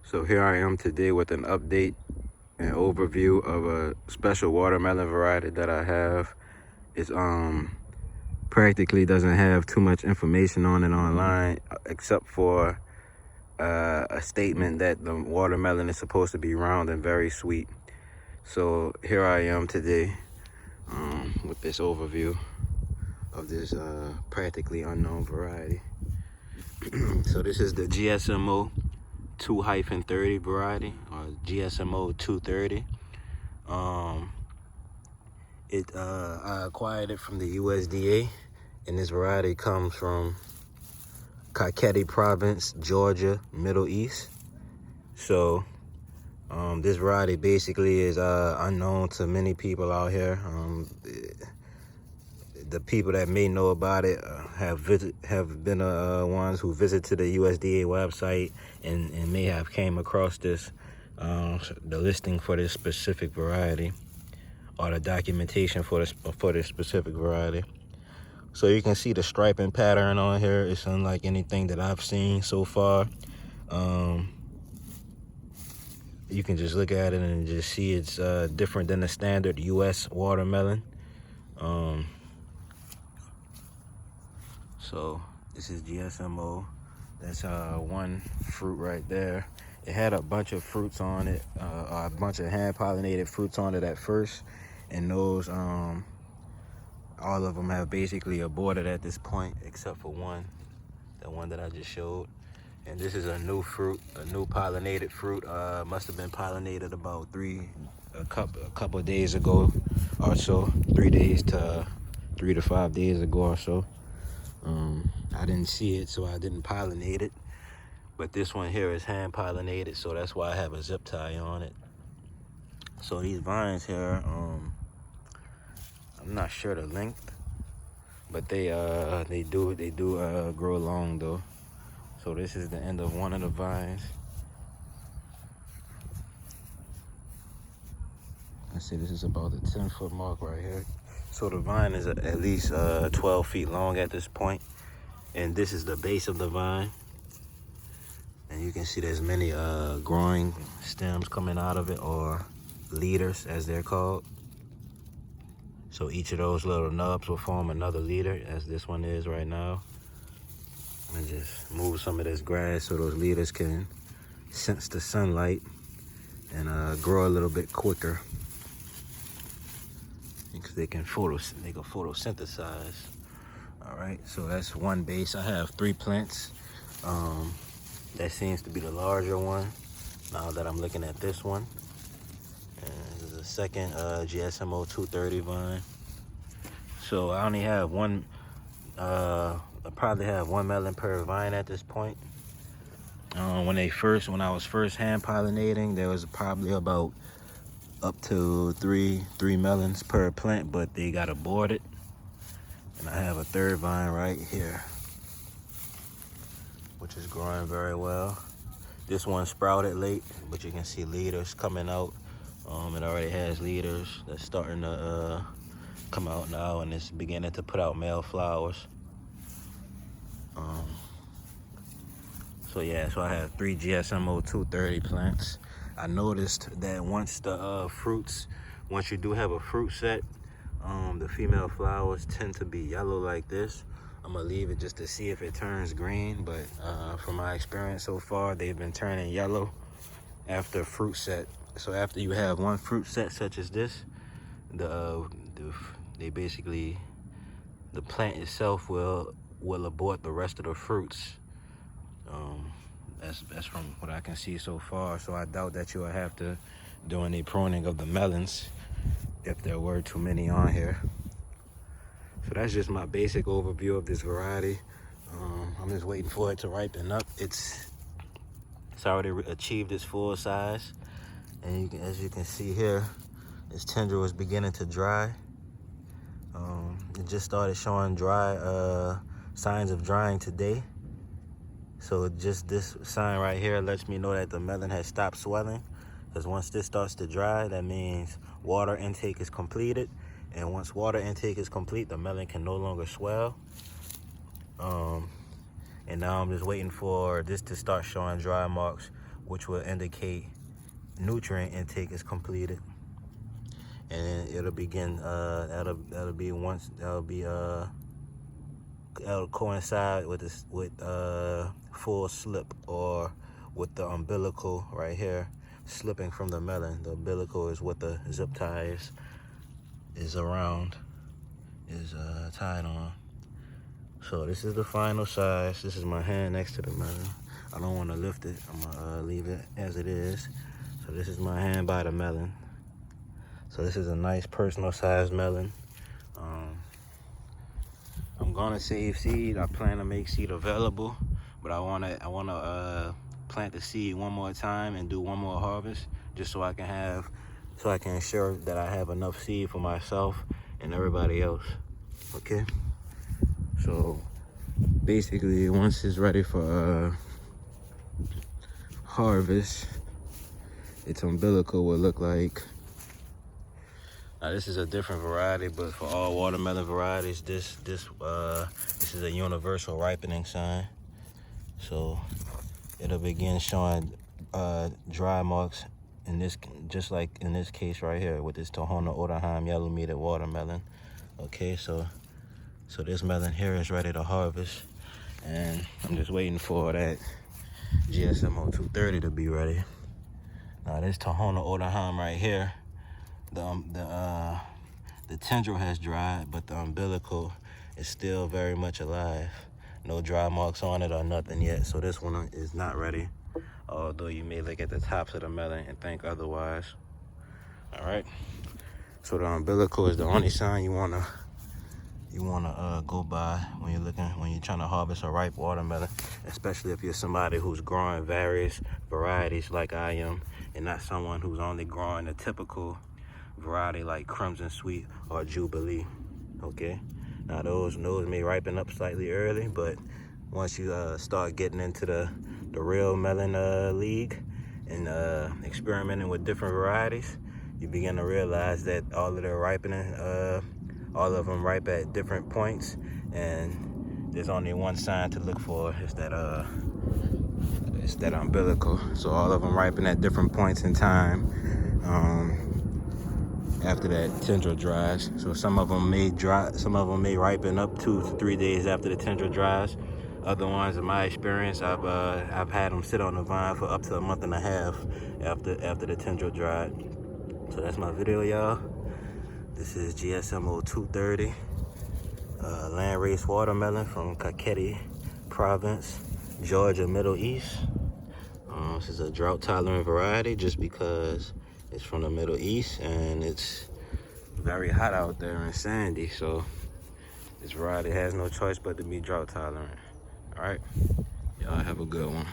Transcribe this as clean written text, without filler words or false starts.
So here I am today with an update and overview of a special watermelon variety that I have. It's practically doesn't have too much information on it online, except for a statement that the watermelon is supposed to be round and very sweet. So here I am today with this overview of this practically unknown variety. So this is the GSMO 2-30 variety, or GSMO 230. I acquired it from the USDA, and this variety comes from Kakheti Province, Georgia, Middle East. So this variety basically is unknown to many people out here. The people that may know about it have been ones who visited the USDA website and may have came across this, the listing for this specific variety, or the documentation for this specific variety. So you can see the striping pattern on here. It's unlike anything that I've seen so far. You can just look at it and just see it's different than the standard US watermelon. So this is GSMO. That's one fruit right there. It had a bunch of fruits on it, a bunch of hand-pollinated fruits on it at first, and those all of them have basically aborted at this point, except for one, the one that I just showed. And this is a new fruit, a new pollinated fruit. Must have been pollinated about a couple of days ago or so, 3 to 5 days ago or so. I didn't see it, so I didn't pollinate it. But this one here is hand pollinated, so that's why I have a zip tie on it. So these vines here, I'm not sure the length, but they do grow long though. So this is the end of one of the vines. Let's see, this is about the 10-foot mark right here. So the vine is at least 12 feet long at this point. And this is the base of the vine. And you can see there's many growing stems coming out of it, or leaders as they're called. So each of those little nubs will form another leader, as this one is right now. And just move some of this grass so those leaders can sense the sunlight and grow a little bit quicker, because they can photosynthesize. All right, so that's one base. I have 3 plants. That seems to be the larger one now that I'm looking at this one. And this is the second GSMO 230 vine. So I only have one, I probably have 1 melon per vine at this point. When I was first hand pollinating, there was probably about up to three melons per plant, but they got aborted. And I have a 3rd vine right here, which is growing very well. This one sprouted late, but you can see leaders coming out. It already has leaders that's starting to come out now, and it's beginning to put out male flowers. So yeah, so I have 3 GSMO 230 plants. I noticed that once you do have a fruit set, the female flowers tend to be yellow like this. I'm gonna leave it just to see if it turns green, but from my experience so far, they've been turning yellow after a fruit set. So after you have one fruit set such as this, the plant itself will abort the rest of the fruits. That's from what I can see so far. So I doubt that you will have to do any pruning of the melons if there were too many on here. So that's just my basic overview of this variety. I'm just waiting for it to ripen up. It's already achieved its full size, and as you can see here, its tendril is beginning to dry. It just started showing signs of drying today. So just this sign right here lets me know that the melon has stopped swelling, because once this starts to dry, that means water intake is completed. And once water intake is complete, the melon can no longer swell. And now I'm just waiting for this to start showing dry marks, which will indicate nutrient intake is completed. And it'll begin, that'll coincide with this, with full slip, or with the umbilical right here slipping from the melon. The umbilical is what the zip tie is around, is tied on. So this is the final size. This is my hand next to the melon. I don't want to lift it. I'm gonna leave it as it is. So this is my hand by the melon. So this is a nice personal sized melon. I'm gonna save seed. I plan to make seed available, but I wanna plant the seed one more time and do one more harvest, just so I can ensure that I have enough seed for myself and everybody else. Okay. So basically, once it's ready for harvest, its umbilical will look like. Now this is a different variety, but for all watermelon varieties, this is a universal ripening sign. So it'll begin showing dry marks in this, just like in this case right here with this Tohono O'odham yellow meated watermelon. Okay, so this melon here is ready to harvest, and I'm just waiting for that GSMO 230 to be ready. Now this Tohono O'odham right here, the tendril has dried, but the umbilical is still very much alive. No dry marks on it or nothing yet, so this one is not ready, although you may look at the tops of the melon and think otherwise. All right, so the umbilical is the only sign you wanna go by when you're trying to harvest a ripe watermelon, especially if you're somebody who's growing various varieties like I am, and not someone who's only growing a typical variety like Crimson Sweet or Jubilee. Okay, now those may ripen up slightly early, but once you start getting into the real melon league and experimenting with different varieties, you begin to realize that all of their ripening, all of them ripe at different points, and there's only one sign to look for. It's that umbilical. So all of them ripen at different points in time after that tendril dries. So some of them may ripen up 2 to 3 days after the tendril dries. Other ones, in my experience, I've had them sit on the vine for up to a month and a half after the tendril dried. So that's my video, y'all. This is GSMO 230 Landrace watermelon from Kakheti Province, Georgia, Middle East. This is a drought-tolerant variety just because it's from the Middle East and it's very hot out there and sandy. So this variety has no choice but to be drought-tolerant. All right, y'all have a good one.